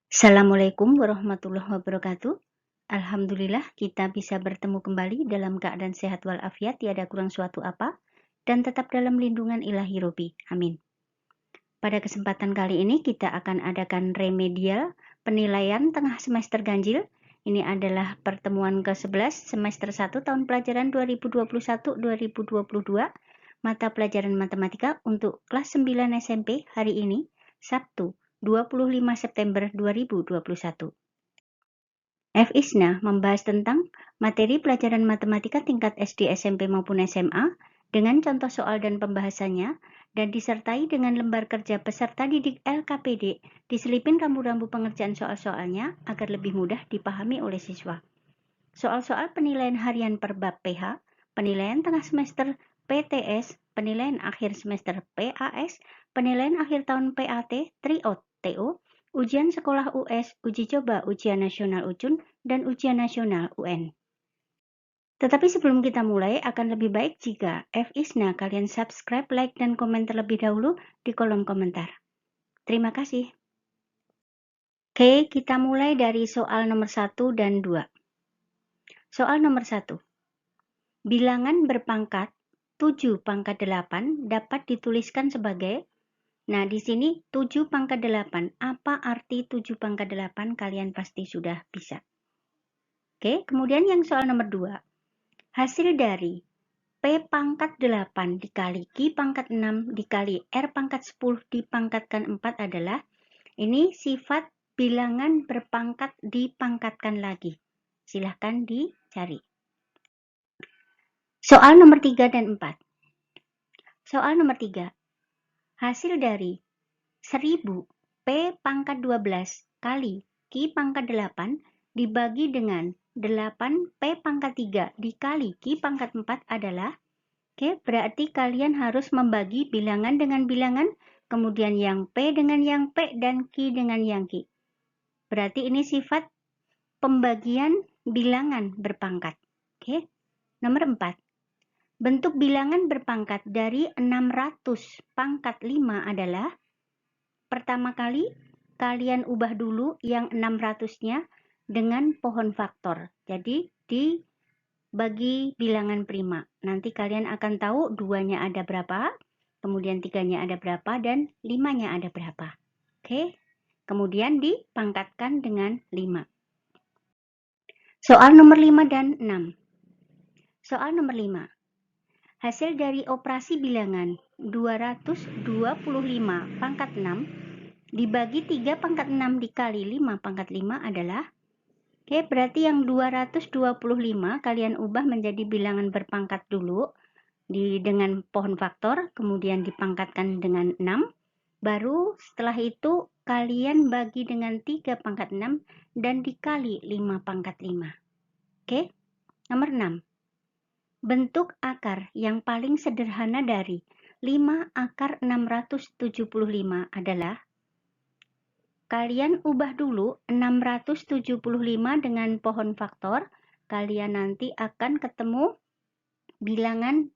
Assalamualaikum warahmatullahi wabarakatuh. Alhamdulillah kita bisa bertemu kembali dalam keadaan sehat walafiat, tiada kurang suatu apa, dan tetap dalam lindungan ilahi Robi. Amin. Pada kesempatan kali ini kita akan adakan remedial penilaian tengah semester ganjil. Ini adalah pertemuan ke-11 semester 1 tahun pelajaran 2021-2022, mata pelajaran matematika untuk kelas 9 SMP hari ini, Sabtu 25 September 2021. FISNA membahas tentang materi pelajaran matematika tingkat SD, SMP maupun SMA dengan contoh soal dan pembahasannya, dan disertai dengan lembar kerja peserta didik LKPD, diselipin rambu-rambu pengerjaan soal-soalnya agar lebih mudah dipahami oleh siswa. Soal-soal penilaian harian per bab PH, penilaian tengah semester PTS, penilaian akhir semester PAS, penilaian akhir tahun PAT, TRIOT, TO, ujian sekolah US, uji coba ujian nasional UCUN, dan ujian nasional UN. Tetapi sebelum kita mulai, akan lebih baik jika FISNA kalian subscribe, like, dan komen terlebih dahulu di kolom komentar. Terima kasih. Oke, kita mulai dari soal nomor 1 dan 2. Soal nomor 1. Bilangan berpangkat 7 pangkat 8 dapat dituliskan sebagai, nah di sini 7 pangkat 8, apa arti 7 pangkat 8? Kalian pasti sudah bisa. Oke, kemudian yang soal nomor 2. Hasil dari P pangkat 8 dikali Q pangkat 6 dikali R pangkat 10 dipangkatkan 4 adalah, ini sifat bilangan berpangkat dipangkatkan lagi. Silahkan dicari. Soal nomor 3 dan 4. Soal nomor 3. Hasil dari 1000 P pangkat 12 kali Q pangkat 8 dibagi dengan 8 P pangkat 3 dikali Q pangkat 4 adalah, oke, berarti kalian harus membagi bilangan dengan bilangan, kemudian yang P dengan yang P, dan Q dengan yang Q. Berarti ini sifat pembagian bilangan berpangkat. Oke. Nomor 4. Bentuk bilangan berpangkat dari 600 pangkat 5 adalah, pertama kali kalian ubah dulu yang 600-nya dengan pohon faktor. Jadi dibagi bilangan prima. Nanti kalian akan tahu 2-nya ada berapa, kemudian 3-nya ada berapa, dan 5-nya ada berapa. Oke. Kemudian dipangkatkan dengan 5. Soal nomor 5 dan 6. Soal nomor 5. Hasil dari operasi bilangan 225 pangkat 6 dibagi 3 pangkat 6 dikali 5 pangkat 5 adalah, oke, berarti yang 225 kalian ubah menjadi bilangan berpangkat dulu dengan pohon faktor, kemudian dipangkatkan dengan 6, baru setelah itu kalian bagi dengan 3 pangkat 6 dan dikali 5 pangkat 5. Oke, nomor 6. Bentuk akar yang paling sederhana dari 5 akar 675 adalah, kalian ubah dulu 675 dengan pohon faktor, kalian nanti akan ketemu bilangan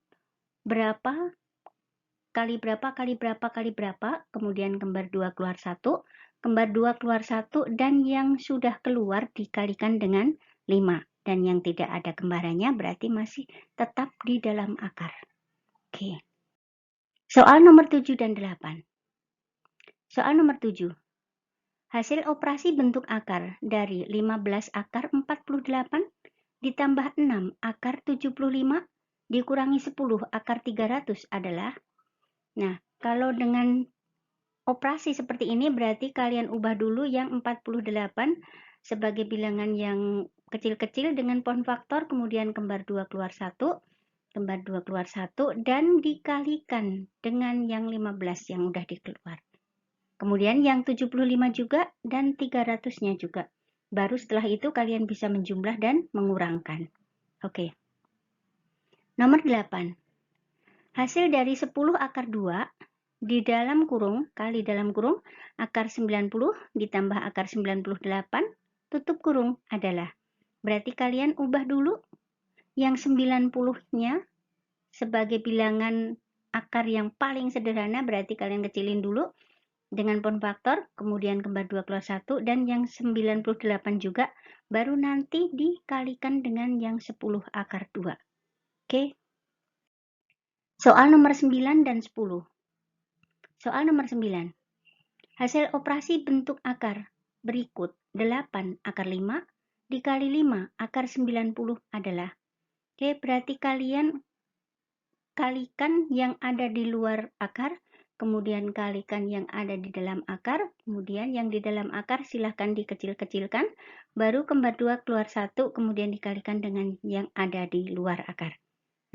berapa kali berapa kali berapa kali berapa, kemudian kembar 2 keluar 1, kembar 2 keluar 1, dan yang sudah keluar dikalikan dengan 5. Dan yang tidak ada kembarannya berarti masih tetap di dalam akar. Oke. Soal nomor 7 dan 8. Soal nomor 7. Hasil operasi bentuk akar dari 15 akar 48 ditambah 6 akar 75 dikurangi 10 akar 300 adalah, nah kalau dengan operasi seperti ini berarti kalian ubah dulu yang 48 sebagai bilangan yang kecil-kecil dengan pohon faktor, kemudian kembar 2 keluar 1, kembar 2 keluar 1, dan dikalikan dengan yang 15 yang udah dikeluar. Kemudian yang 75 juga dan 300-nya juga. Baru setelah itu kalian bisa menjumlah dan mengurangkan. Oke. Nomor 8. Hasil dari 10 akar 2 di dalam kurung kali dalam kurung akar 90 ditambah akar 98 tutup kurung adalah, berarti kalian ubah dulu yang 90-nya sebagai bilangan akar yang paling sederhana, berarti kalian kecilin dulu, dengan poin faktor, kemudian kembar 2 keluar 1, dan yang 98 juga, baru nanti dikalikan dengan yang 10 akar 2. Oke. Soal nomor 9 dan 10. Soal nomor 9. Hasil operasi bentuk akar berikut 8 akar 5 dikali 5 akar 90 adalah. Oke, berarti kalian kalikan yang ada di luar akar, kemudian kalikan yang ada di dalam akar, kemudian yang di dalam akar silahkan dikecil-kecilkan, baru kembar 2 keluar 1, kemudian dikalikan dengan yang ada di luar akar.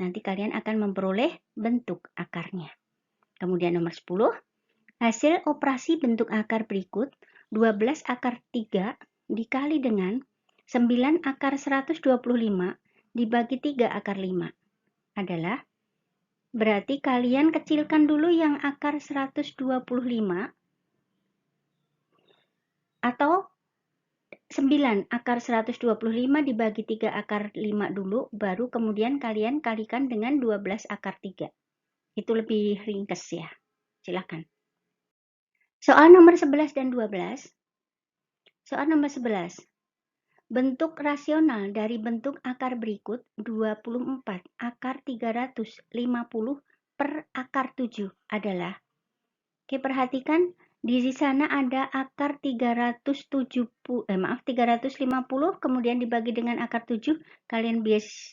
Nanti kalian akan memperoleh bentuk akarnya. Kemudian nomor 10, hasil operasi bentuk akar berikut 12 akar 3 dikali dengan 9 akar 125 dibagi 3 akar 5 adalah. Berarti kalian kecilkan dulu yang akar 125 atau 9 akar 125 dibagi 3 akar 5 dulu, baru kemudian kalian kalikan dengan 12 akar 3. Itu lebih ringkas ya. Silakan. Soal nomor 11 dan 12. Soal nomor 11. Bentuk rasional dari bentuk akar berikut 24 akar 350 per akar 7 adalah. Oke, perhatikan di sana ada akar 350 kemudian dibagi dengan akar 7. Kalian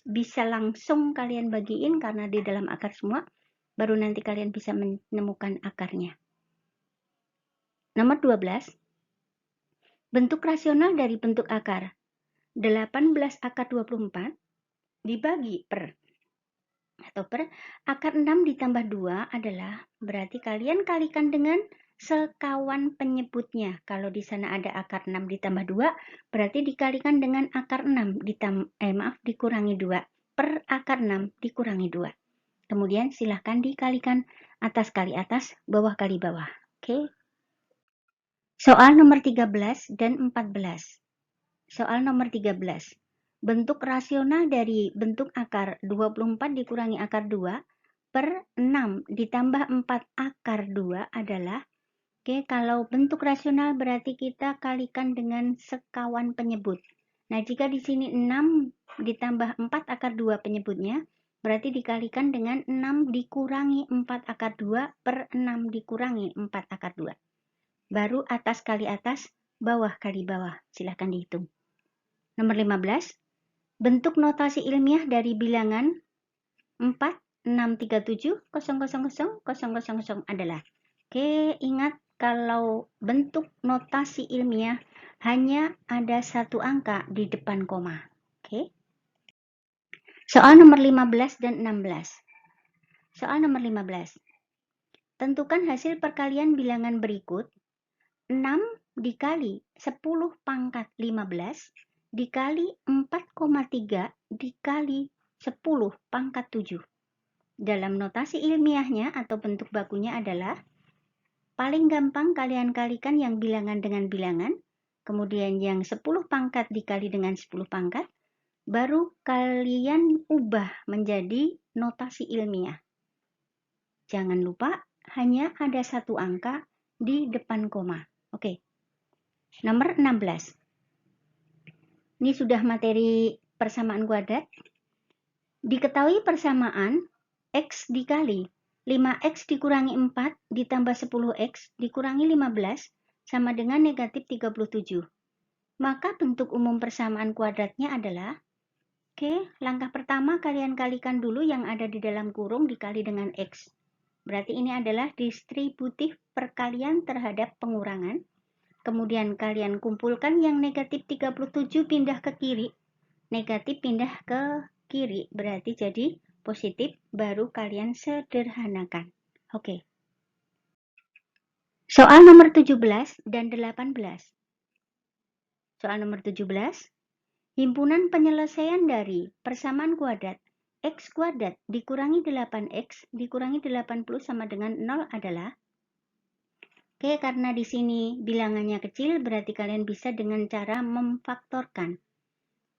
bisa langsung kalian bagiin karena di dalam akar semua, baru nanti kalian bisa menemukan akarnya. Nomor 12. Bentuk rasional dari bentuk akar 18 akar 24 dibagi per akar 6 ditambah 2 adalah, berarti kalian kalikan dengan sekawan penyebutnya. Kalau di sana ada akar 6 ditambah 2, berarti dikalikan dengan akar 6 dikurangi 2 per akar 6 dikurangi 2. Kemudian silahkan dikalikan atas kali atas, bawah kali bawah. Oke. Soal nomor 13 dan 14. Soal nomor 13. Bentuk rasional dari bentuk akar 24 dikurangi akar 2 per 6 ditambah 4 akar 2 adalah. Oke, kalau bentuk rasional berarti kita kalikan dengan sekawan penyebut. Nah, jika di sini 6 ditambah 4 akar 2 penyebutnya, berarti dikalikan dengan 6 dikurangi 4 akar 2 per 6 dikurangi 4 akar 2. Baru atas kali atas, bawah kali bawah. Silahkan dihitung. Nomor 15. Bentuk notasi ilmiah dari bilangan 463700000 adalah. Oke, ingat kalau bentuk notasi ilmiah hanya ada satu angka di depan koma. Oke. Soal nomor 15 dan 16. Soal nomor 15. Tentukan hasil perkalian bilangan berikut 6 dikali 10 pangkat 15 dikali 4,3 dikali 10 pangkat 7. Dalam notasi ilmiahnya atau bentuk bakunya adalah, paling gampang kalian kalikan yang bilangan dengan bilangan, kemudian yang 10 pangkat dikali dengan 10 pangkat, baru kalian ubah menjadi notasi ilmiah. Jangan lupa hanya ada satu angka di depan koma. Oke. Nomor 16. Ini sudah materi persamaan kuadrat. Diketahui persamaan X dikali 5X dikurangi 4 ditambah 10X dikurangi 15 sama dengan negatif 37. Maka bentuk umum persamaan kuadratnya adalah, oke, langkah pertama kalian kalikan dulu yang ada di dalam kurung dikali dengan X. Berarti ini adalah distributif perkalian terhadap pengurangan. Kemudian kalian kumpulkan yang negatif 37 pindah ke kiri. Negatif pindah ke kiri, berarti jadi positif, baru kalian sederhanakan. Oke. Soal nomor 17 dan 18. Soal nomor 17. Himpunan penyelesaian dari persamaan kuadrat X kuadrat dikurangi 8X dikurangi 80 sama dengan 0 adalah. Oke, karena di sini bilangannya kecil, berarti kalian bisa dengan cara memfaktorkan.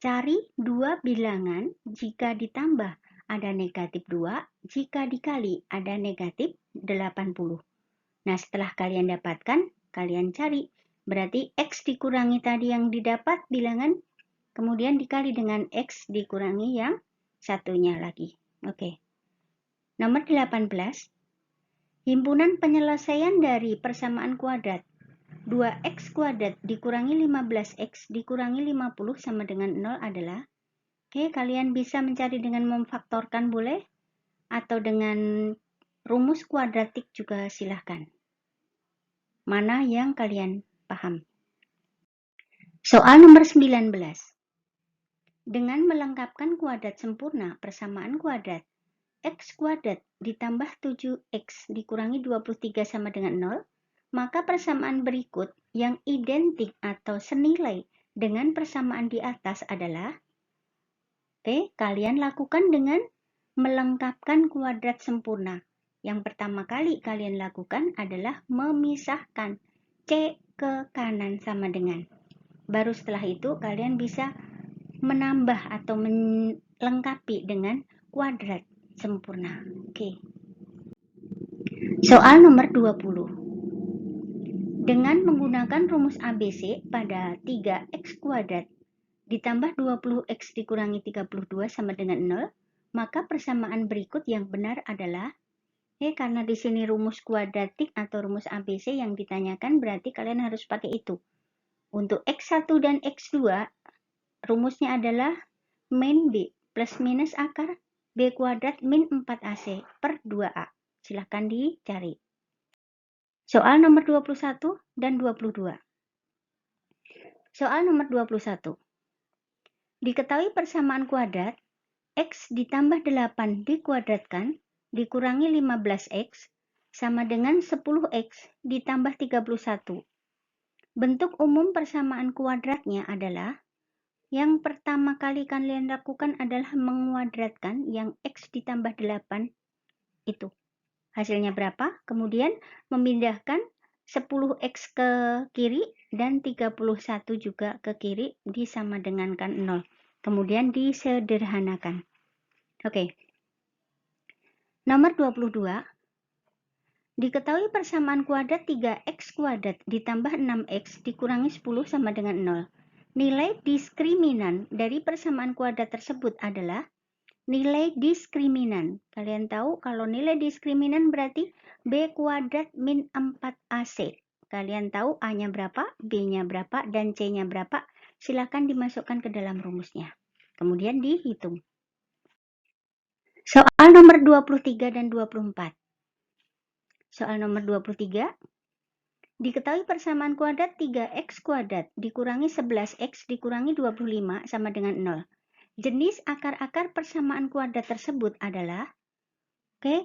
Cari dua bilangan jika ditambah ada negatif 2, jika dikali ada negatif 80. Nah, setelah kalian dapatkan, kalian cari. Berarti X dikurangi tadi yang didapat bilangan, kemudian dikali dengan X dikurangi yang satunya lagi. Oke. Nomor 18. Himpunan penyelesaian dari persamaan kuadrat. 2x kuadrat dikurangi 15x dikurangi 50 sama dengan 0 adalah, oke, kalian bisa mencari dengan memfaktorkan boleh, atau dengan rumus kuadratik juga silahkan. Mana yang kalian paham? Soal nomor 19. Dengan melengkapkan kuadrat sempurna persamaan kuadrat, x kuadrat ditambah 7x dikurangi 23 sama dengan 0, maka persamaan berikut yang identik atau senilai dengan persamaan di atas adalah, oke, kalian lakukan dengan melengkapkan kuadrat sempurna. Yang pertama kali kalian lakukan adalah memisahkan C ke kanan sama dengan. Baru setelah itu kalian bisa menambah atau melengkapi dengan kuadrat sempurna. Oke. Soal nomor 20. Dengan menggunakan rumus ABC pada 3x kuadrat ditambah 20x dikurangi 32 sama dengan 0, maka persamaan berikut yang benar adalah, karena di sini rumus kuadratik atau rumus ABC yang ditanyakan, berarti kalian harus pakai itu. Untuk x1 dan x2, rumusnya adalah min B plus minus akar B kuadrat min 4AC per 2A. Silahkan dicari. Soal nomor 21 dan 22. Soal nomor 21. Diketahui persamaan kuadrat x ditambah 8 dikuadratkan dikurangi 15x sama dengan 10x ditambah 31. Bentuk umum persamaan kuadratnya adalah, yang pertama kali kalian lakukan adalah menguadratkan yang x ditambah 8 itu. Hasilnya berapa? Kemudian memindahkan 10x ke kiri dan 31 juga ke kiri disama dengankan 0. Kemudian disederhanakan. Oke. Nomor 22. Diketahui persamaan kuadrat 3x kuadrat ditambah 6x dikurangi 10 sama dengan 0. Nilai diskriminan dari persamaan kuadrat tersebut adalah nilai diskriminan. Kalian tahu kalau nilai diskriminan berarti B kuadrat min 4AC. Kalian tahu A-nya berapa, B-nya berapa, dan C-nya berapa. Silakan dimasukkan ke dalam rumusnya. Kemudian dihitung. Soal nomor 23 dan 24. Soal nomor 23. Diketahui persamaan kuadrat 3x kuadrat dikurangi 11x dikurangi 25 sama dengan 0. Jenis akar-akar persamaan kuadrat tersebut adalah,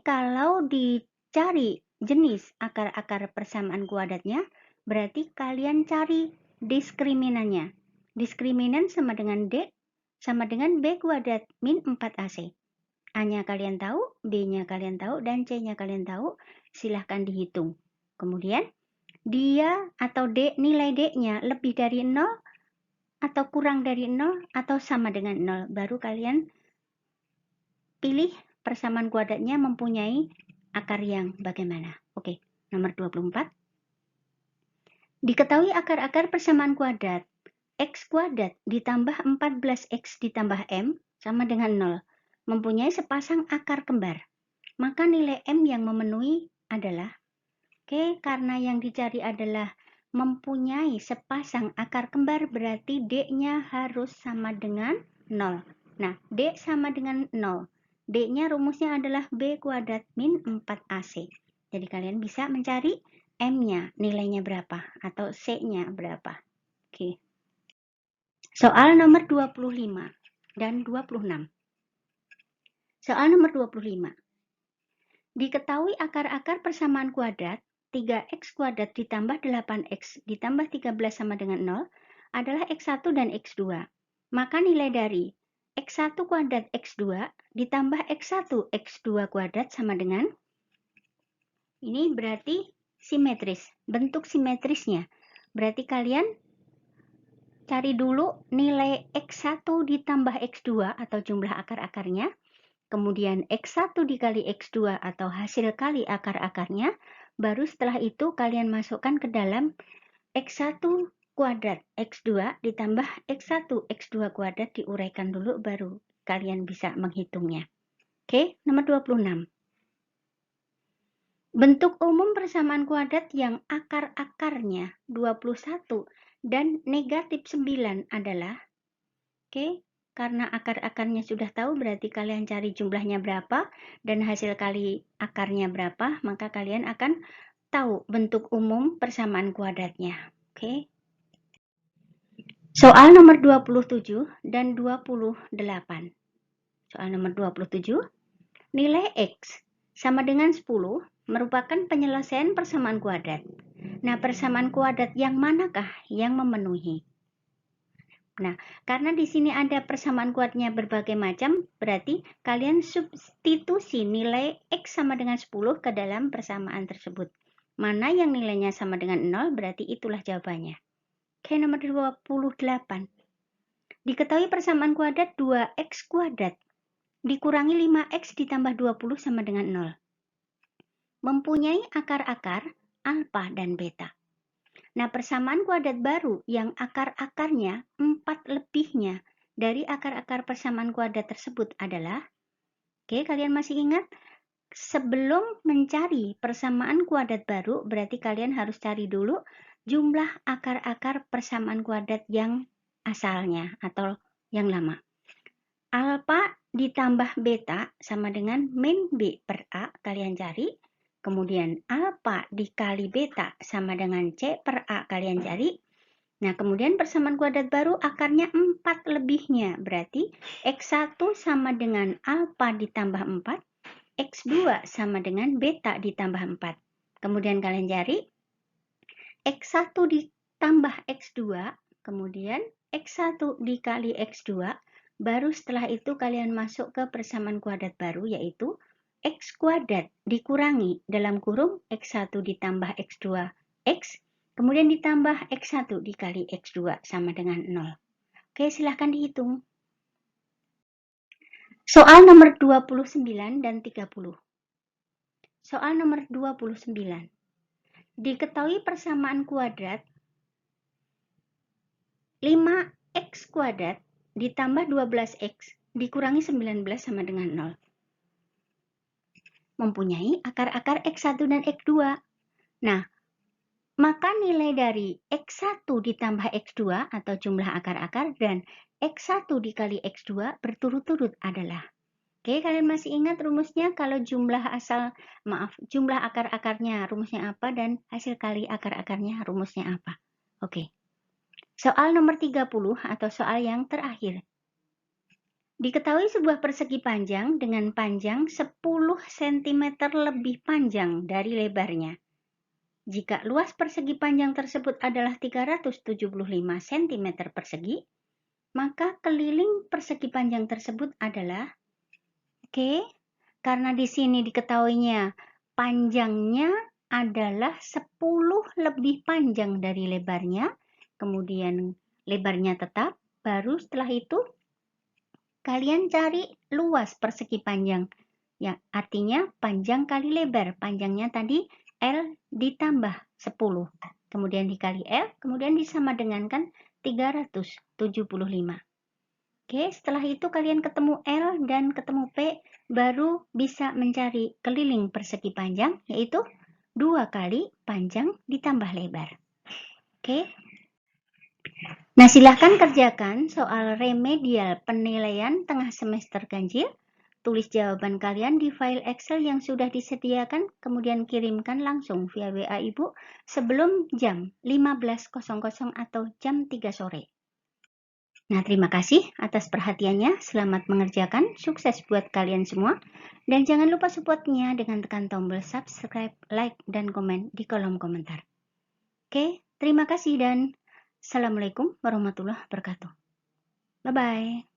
kalau dicari jenis akar-akar persamaan kuadratnya, berarti kalian cari diskriminannya. Diskriminan sama dengan D sama dengan B kuadrat min 4AC. A-nya kalian tahu, B-nya kalian tahu, dan C-nya kalian tahu. Silahkan dihitung. Kemudian dia atau D, nilai D-nya lebih dari 0 atau kurang dari 0 atau sama dengan 0. Baru kalian pilih persamaan kuadratnya mempunyai akar yang bagaimana. Oke, nomor 24. Diketahui akar-akar persamaan kuadrat x kuadrat ditambah 14x ditambah m sama dengan 0. Mempunyai sepasang akar kembar. Maka nilai m yang memenuhi adalah, karena yang dicari adalah mempunyai sepasang akar kembar, berarti D-nya harus sama dengan 0. Nah, D sama dengan 0. D-nya rumusnya adalah B kuadrat min 4AC. Jadi kalian bisa mencari M-nya, nilainya berapa, atau C-nya berapa. Oke. Soal nomor 25 dan 26. Soal nomor 25. Diketahui akar-akar persamaan kuadrat 3x kuadrat ditambah 8x ditambah 13 sama dengan 0 adalah x1 dan x2. Maka nilai dari x1 kuadrat x2 ditambah x1 x2 kuadrat sama dengan, ini berarti simetris, bentuk simetrisnya. Berarti kalian cari dulu nilai x1 ditambah x2 atau jumlah akar-akarnya. Kemudian X1 dikali X2 atau hasil kali akar-akarnya, baru setelah itu kalian masukkan ke dalam X1 kuadrat, X2 ditambah X1, X2 kuadrat diuraikan dulu baru kalian bisa menghitungnya. Oke, nomor 26. Bentuk umum persamaan kuadrat yang akar-akarnya 21 dan negatif 9 adalah, karena akar-akarnya sudah tahu berarti kalian cari jumlahnya berapa dan hasil kali akarnya berapa, maka kalian akan tahu bentuk umum persamaan kuadratnya. Soal nomor 27 dan 28. Soal nomor 27, nilai X sama dengan 10 merupakan penyelesaian persamaan kuadrat. Nah, persamaan kuadrat yang manakah yang memenuhi? Nah, karena di sini ada persamaan kuadratnya berbagai macam, berarti kalian substitusi nilai X sama dengan 10 ke dalam persamaan tersebut. Mana yang nilainya sama dengan 0, berarti itulah jawabannya. Oke, nomor 28. Diketahui persamaan kuadrat 2X kuadrat dikurangi 5X ditambah 20 sama dengan 0. Mempunyai akar-akar alfa dan beta. Nah, persamaan kuadrat baru yang akar-akarnya 4 lebihnya dari akar-akar persamaan kuadrat tersebut adalah, kalian masih ingat? Sebelum mencari persamaan kuadrat baru, berarti kalian harus cari dulu jumlah akar-akar persamaan kuadrat yang asalnya atau yang lama. Alfa ditambah beta sama dengan min B per A, kalian cari. Kemudian alfa dikali beta sama dengan C per A, kalian cari. Nah, kemudian persamaan kuadrat baru akarnya 4 lebihnya. Berarti X1 sama dengan alfa ditambah 4, X2 sama dengan beta ditambah 4. Kemudian kalian cari X1 ditambah X2, kemudian X1 dikali X2, baru setelah itu kalian masuk ke persamaan kuadrat baru, yaitu X kuadrat dikurangi dalam kurung X1 ditambah X2 X, kemudian ditambah X1 dikali X2 sama dengan 0. Oke, silahkan dihitung. Soal nomor 29 dan 30. Soal nomor 29. Diketahui persamaan kuadrat 5X kuadrat ditambah 12X dikurangi 19 sama dengan 0. Mempunyai akar-akar X1 dan X2. Nah, maka nilai dari X1 ditambah X2 atau jumlah akar-akar dan X1 dikali X2 berturut-turut adalah. Kalian masih ingat rumusnya? Kalau jumlah akar-akarnya rumusnya apa dan hasil kali akar-akarnya rumusnya apa? Soal nomor 30 atau soal yang terakhir. Diketahui sebuah persegi panjang dengan panjang 10 cm lebih panjang dari lebarnya. Jika luas persegi panjang tersebut adalah 375 cm persegi, maka keliling persegi panjang tersebut adalah, karena di sini diketahuinya panjangnya adalah 10 lebih panjang dari lebarnya, kemudian lebarnya tetap, baru setelah itu kalian cari luas persegi panjang. Ya, artinya panjang kali lebar. Panjangnya tadi L ditambah 10. Kemudian dikali L, kemudian disama dengankan 375. Setelah itu kalian ketemu L dan ketemu P, baru bisa mencari keliling persegi panjang, yaitu 2 kali panjang ditambah lebar. Nah, silahkan kerjakan soal remedial penilaian tengah semester ganjil. Tulis jawaban kalian di file Excel yang sudah disediakan, kemudian kirimkan langsung via WA Ibu sebelum jam 15.00 atau jam 3 sore. Nah, terima kasih atas perhatiannya. Selamat mengerjakan. Sukses buat kalian semua. Dan jangan lupa supportnya dengan tekan tombol subscribe, like, dan komen di kolom komentar. Terima kasih dan Assalamualaikum warahmatullahi wabarakatuh. Bye-bye.